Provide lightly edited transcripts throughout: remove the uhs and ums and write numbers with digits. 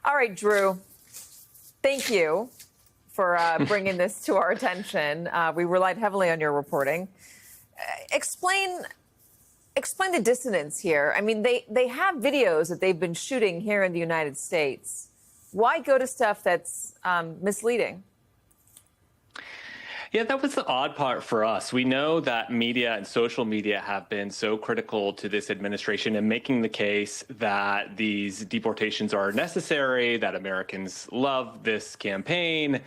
All right, Drew, thank you for bringing this to our attention. We relied heavily on your reporting. Explain the dissonance here. I mean, they have videos that they've been shooting here in the United States. Why go to stuff that's misleading? Yeah, that was the odd part for us. We know that media and social media have been so critical to this administration in making the case that these deportations are necessary, that Americans love this campaign,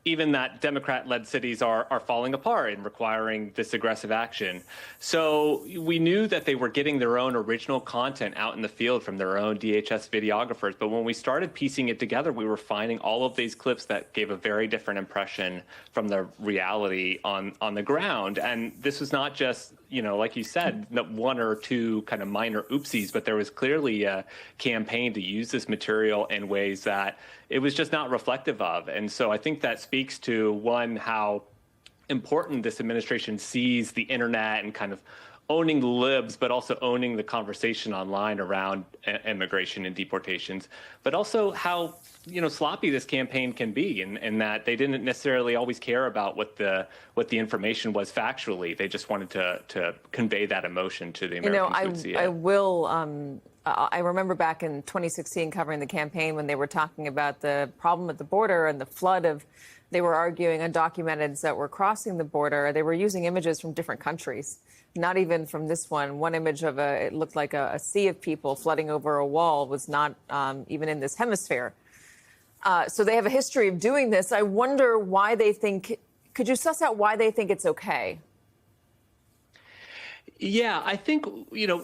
even that Democrat-led cities are falling apart and requiring this aggressive action. So we knew that they were getting their own original content out in the field from their own DHS videographers. But when we started piecing it together, we were finding all of these clips that gave a very different impression from the reality on the ground. And this was not just, like you said, one or two kind of minor oopsies, but there was clearly a campaign to use this material in ways that it was just not reflective of. And so I think that speaks to, one, how important this administration sees the internet and kind of owning the libs, but also owning the conversation online around immigration and deportations, but also how sloppy this campaign can be, and that they didn't necessarily always care about what the information was factually. They just wanted to convey that emotion to the Americans who would see it. I remember back in 2016 covering the campaign when they were talking about the problem at the border and the flood of, they were arguing, undocumenteds that were crossing the border. They were using images from different countries, not even from this one. One image of it looked like a sea of people flooding over a wall was not even in this hemisphere. So they have a history of doing this. I wonder why they think, could you suss out why they think it's okay? Yeah, I think,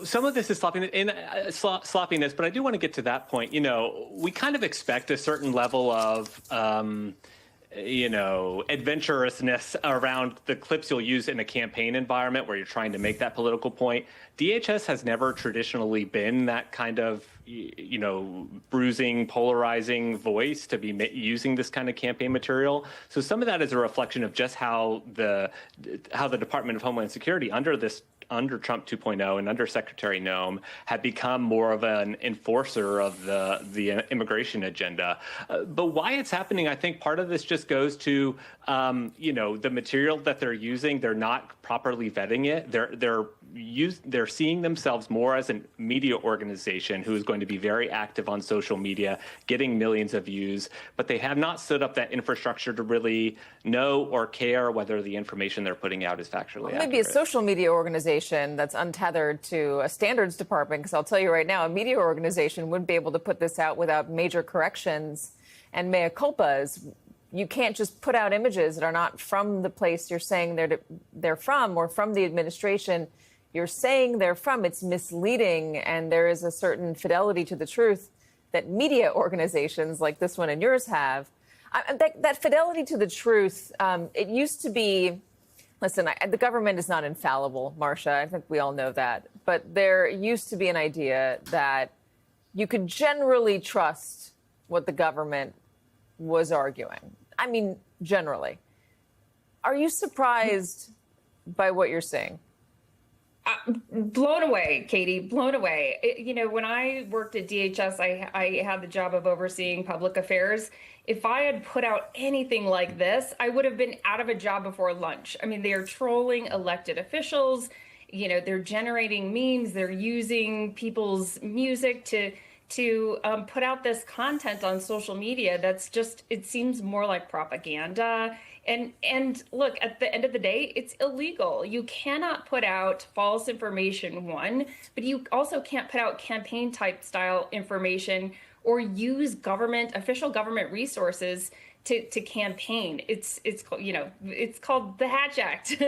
some of this is sloppiness, but I do want to get to that point. We kind of expect a certain level of, adventurousness around the clips you'll use in a campaign environment where you're trying to make that political point. DHS has never traditionally been that kind of, bruising, polarizing voice to be using this kind of campaign material. So some of that is a reflection of just how the Department of Homeland Security under Trump 2.0 and under Secretary Noem had become more of an enforcer of the immigration agenda. But why it's happening, I think part of this just goes to, the material that they're using. They're not properly vetting it. They're seeing themselves more as a media organization who is going to be very active on social media, getting millions of views, but they have not stood up that infrastructure to really know or care whether the information they're putting out is factually accurate. Maybe a social media organization that's untethered to a standards department, because I'll tell you right now, a media organization wouldn't be able to put this out without major corrections and mea culpas. You can't just put out images that are not from the place you're saying they're from, or from the administration you're saying they're from. It's misleading, and there is a certain fidelity to the truth that media organizations like this one and yours have. That fidelity to the truth, it used to be, listen, the government is not infallible, Marcia. I think we all know that. But there used to be an idea that you could generally trust what the government was arguing. I mean, generally. Are you surprised by what you're seeing? Blown away, Katie, blown away. When I worked at DHS, I had the job of overseeing public affairs. If I had put out anything like this, I would have been out of a job before lunch. I mean, they are trolling elected officials. They're generating memes. They're using people's music to put out this content on social media that's just, it seems more like propaganda. And look, at the end of the day, it's illegal. You cannot put out false information, one, but you also can't put out campaign type style information or use official government resources to campaign. It's called the Hatch Act,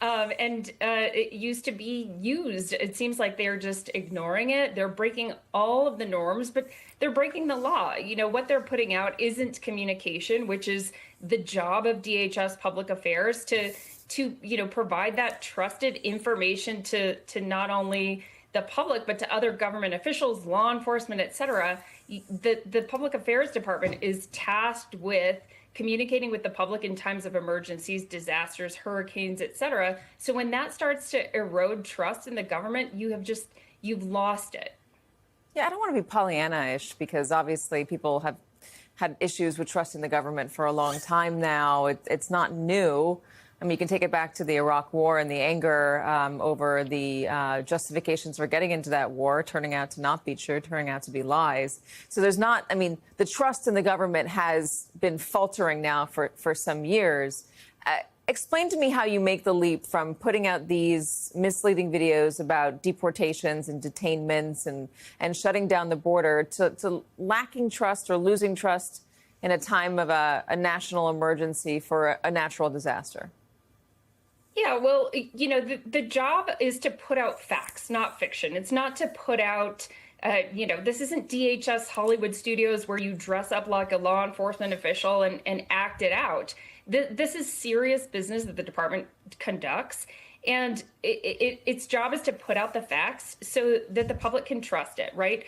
and it used to be used. It seems like they're just ignoring it. They're breaking all of the norms, but they're breaking the law. What they're putting out isn't communication, which is the job of DHS Public Affairs to provide that trusted information to not only the public, but to other government officials, law enforcement, et cetera. The Public Affairs Department is tasked with communicating with the public in times of emergencies, disasters, hurricanes, et cetera. So when that starts to erode trust in the government, you've lost it. Yeah, I don't want to be Pollyanna-ish because obviously people have had issues with trusting the government for a long time now. It's not new. I mean, you can take it back to the Iraq War and the anger over the justifications for getting into that war turning out to not be true, turning out to be lies. So there's not, I mean, the trust in the government has been faltering now for some years. Explain to me how you make the leap from putting out these misleading videos about deportations and detainments and shutting down the border to lacking trust or losing trust in a time of a national emergency for a natural disaster. Yeah, well, you know, the job is to put out facts, not fiction. It's not to put out, you know, this isn't DHS Hollywood Studios where you dress up like a law enforcement official and act it out. This is serious business that the department conducts. And its job is to put out the facts so that the public can trust it, right?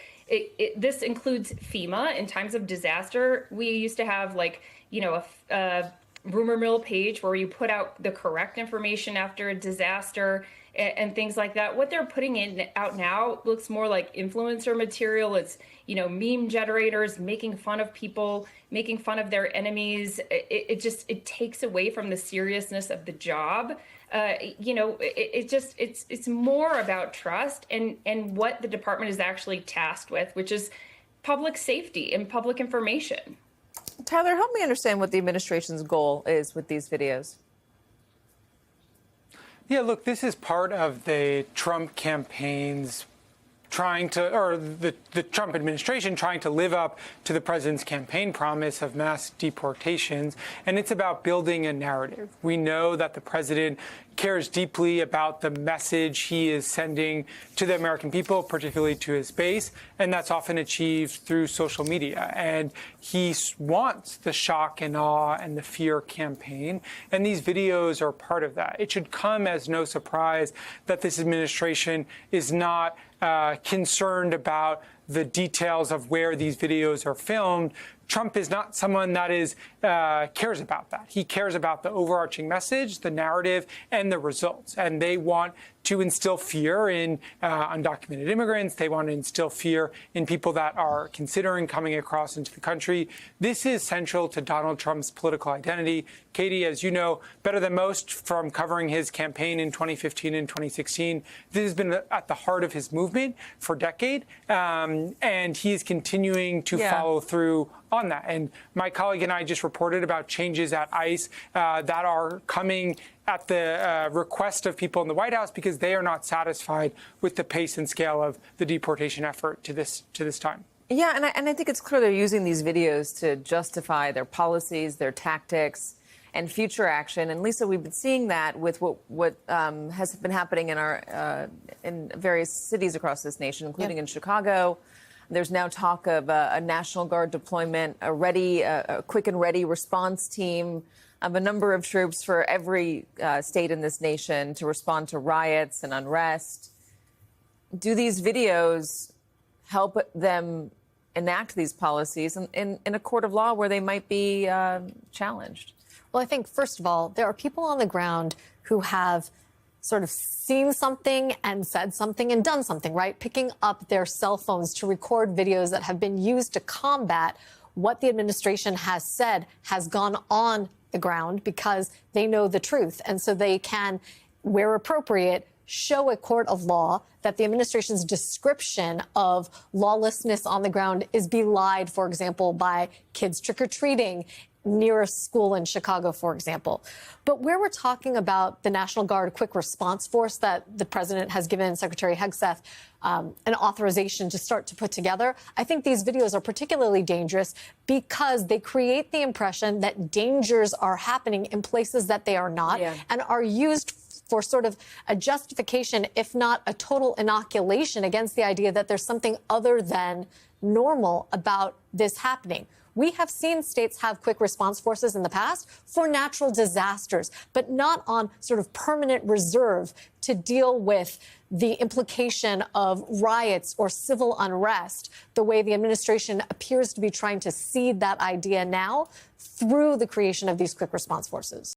This includes FEMA in times of disaster. We used to have like, you know, a rumor mill page where you put out the correct information after a disaster and things like that. What they're putting out now looks more like influencer material. It's, you know, meme generators making fun of people, making fun of their enemies. It takes away from the seriousness of the job. You know, it's more about trust and what the department is actually tasked with, which is public safety and public information. Tyler, help me understand what the administration's goal is with these videos. Yeah, look, this is part of the Trump campaign's trying to, or the Trump administration trying to live up to the president's campaign promise of mass deportations. And it's about building a narrative. We know that the president cares deeply about the message he is sending to the American people, particularly to his base, and that's often achieved through social media. And he wants the shock and awe and the fear campaign, and these videos are part of that. It should come as no surprise that this administration is not concerned about the details of where these videos are filmed. Trump is not someone that cares about that. He cares about the overarching message, the narrative, and the results. And they want to instill fear in undocumented immigrants. They want to instill fear in people that are considering coming across into the country. This is central to Donald Trump's political identity. Katie, as you know better than most from covering his campaign in 2015 and 2016, this has been at the heart of his movement for a decade. And he is continuing to follow through on that. And my colleague and I just reported about changes at ICE that are coming at the request of people in the White House because they are not satisfied with the pace and scale of the deportation effort to this time. Yeah, and I think it's clear they're using these videos to justify their policies, their tactics, and future action. And Lisa, we've been seeing that with what has been happening in our in various cities across this nation, including in Chicago. There's now talk of a National Guard deployment, a quick and ready response team of a number of troops for every state in this nation to respond to riots and unrest. Do these videos help them enact these policies in a court of law where they might be challenged? Well, I think, first of all, there are people on the ground who have sort of seen something and said something and done something, right? Picking up their cell phones to record videos that have been used to combat what the administration has said has gone on the ground because they know the truth. And so they can, where appropriate, show a court of law that the administration's description of lawlessness on the ground is belied, for example, by kids trick-or-treating near a school in Chicago, for example. But where we're talking about the National Guard Quick Response Force that the president has given Secretary Hegseth an authorization to start to put together, I think these videos are particularly dangerous because they create the impression that dangers are happening in places that they are not and are used for sort of a justification, if not a total inoculation against the idea that there's something other than normal about this happening. We have seen states have quick response forces in the past for natural disasters, but not on sort of permanent reserve to deal with the implication of riots or civil unrest, the way the administration appears to be trying to seed that idea now through the creation of these quick response forces.